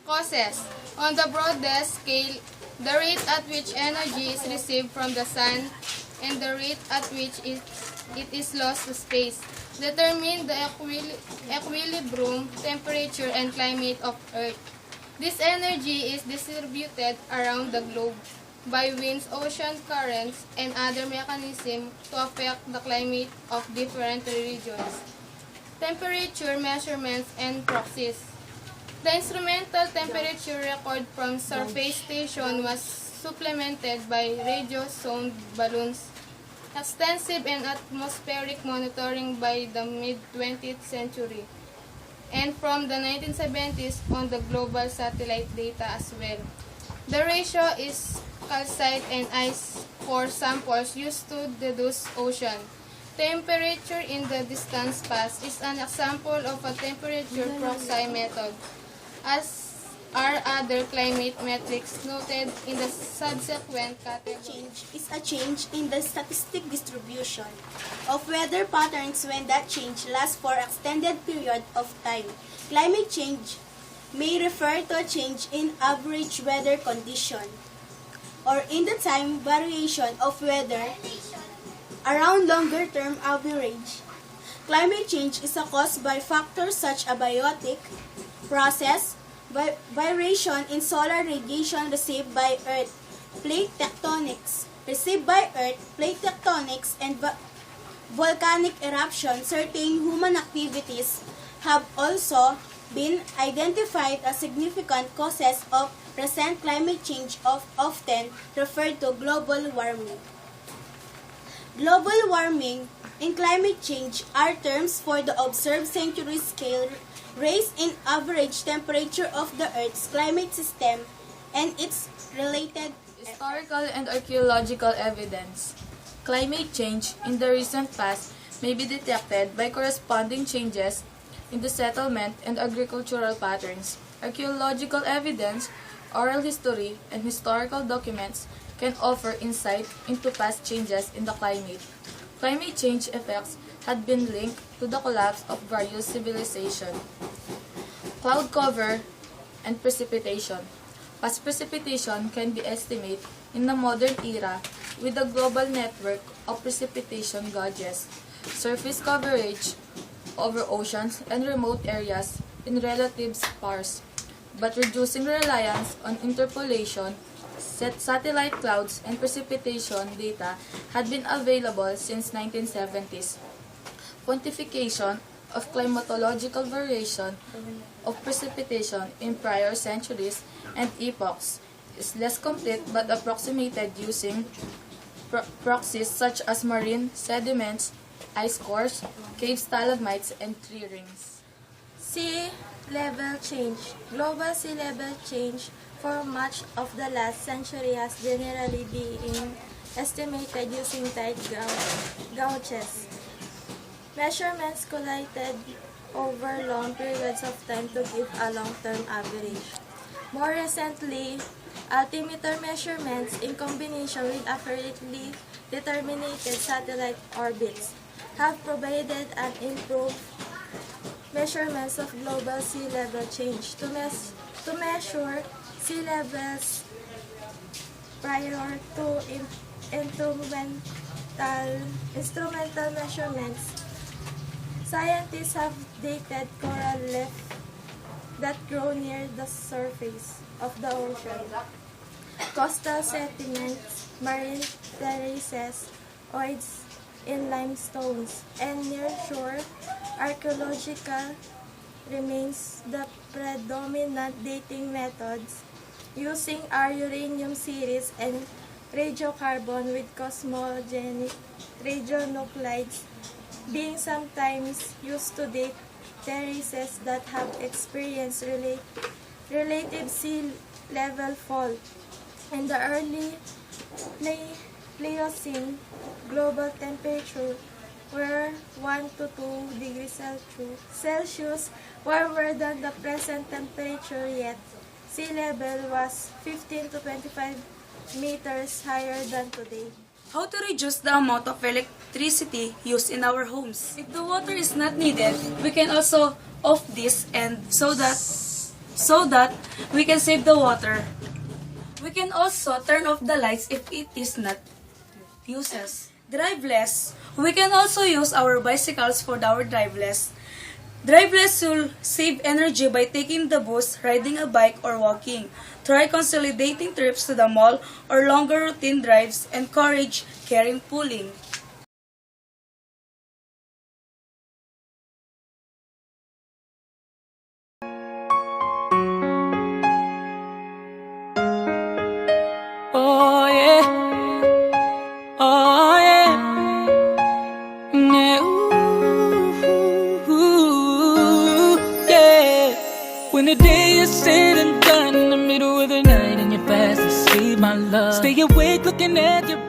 Causes. On the broadest scale, the rate at which energy is received from the sun and the rate at which it is lost to space determine the equilibrium, temperature, and climate of Earth. This energy is distributed around the globe by winds, ocean currents, and other mechanisms to affect the climate of different regions. Temperature measurements and proxies. The instrumental temperature record from surface station was supplemented by radio-sound balloons, extensive and atmospheric monitoring by the mid-20th century, and from the 1970s on the global satellite data as well. The ratio is calcite and ice core samples used to deduce ocean. Temperature in the distance pass is an example of a temperature proxy method, as are other climate metrics noted in the subsequent category. Change is a change in the statistic distribution of weather patterns when that change lasts for extended period of time. Climate change may refer to a change in average weather condition or in the time variation of weather around longer-term average. Climate change is caused by factors such as abiotic process, variation in solar radiation received by Earth, plate tectonics received by Earth, plate tectonics, and volcanic eruption. Certain human activities have also been identified as significant causes of present climate change, often referred to global warming. Global warming and climate change are terms for the observed century scale rise in average temperature of the Earth's climate system and its related historical and archaeological evidence. Climate change in the recent past may be detected by corresponding changes in the settlement and agricultural patterns. Archaeological evidence, oral history, and historical documents can offer insight into past changes in the climate. Climate change effects had been linked to the collapse of various civilizations. Cloud cover and precipitation. Past precipitation can be estimated in the modern era with a global network of precipitation gauges, surface coverage over oceans and remote areas in relative sparse, but reducing reliance on interpolation. Satellite clouds and precipitation data had been available since 1970s. Quantification of climatological variation of precipitation in prior centuries and epochs is less complete but approximated using proxies such as marine sediments, ice cores, cave stalagmites, and tree rings. Sea level change. Global sea level change for much of the last century has generally been estimated using tide gauges. Measurements collected over long periods of time to give a long-term average. More recently, altimeter measurements in combination with accurately determined satellite orbits have provided an improved measurements of global sea level change. To measure sea levels prior to instrumental measurements, scientists have dated coral reefs that grow near the surface of the ocean, coastal sediments, marine terraces, oids in limestones, and nearshore archaeological remains. The predominant dating methods using are uranium series and radiocarbon with cosmogenic radionuclides being sometimes used to date terraces that have experienced relative sea level fall. In the early Pliocene, global temperature were 1 to 2 degrees Celsius warmer than the present temperature, yet sea level was 15 to 25 meters higher than today. How to reduce the amount of electricity used in our homes? If the water is not needed, we can also off this and so that so that we can save the water. We can also turn off the lights if it is not uses. Drive less. We can also use our bicycles for our drive less. Drive less will save energy by taking the bus, riding a bike, or walking. Try consolidating trips to the mall or longer routine drives. Encourage carrying pooling. Oh yeah, oh yeah, yeah, ooh, yeah. When the day is said and done, in the middle of the night and you're fast asleep, my love, stay awake looking at your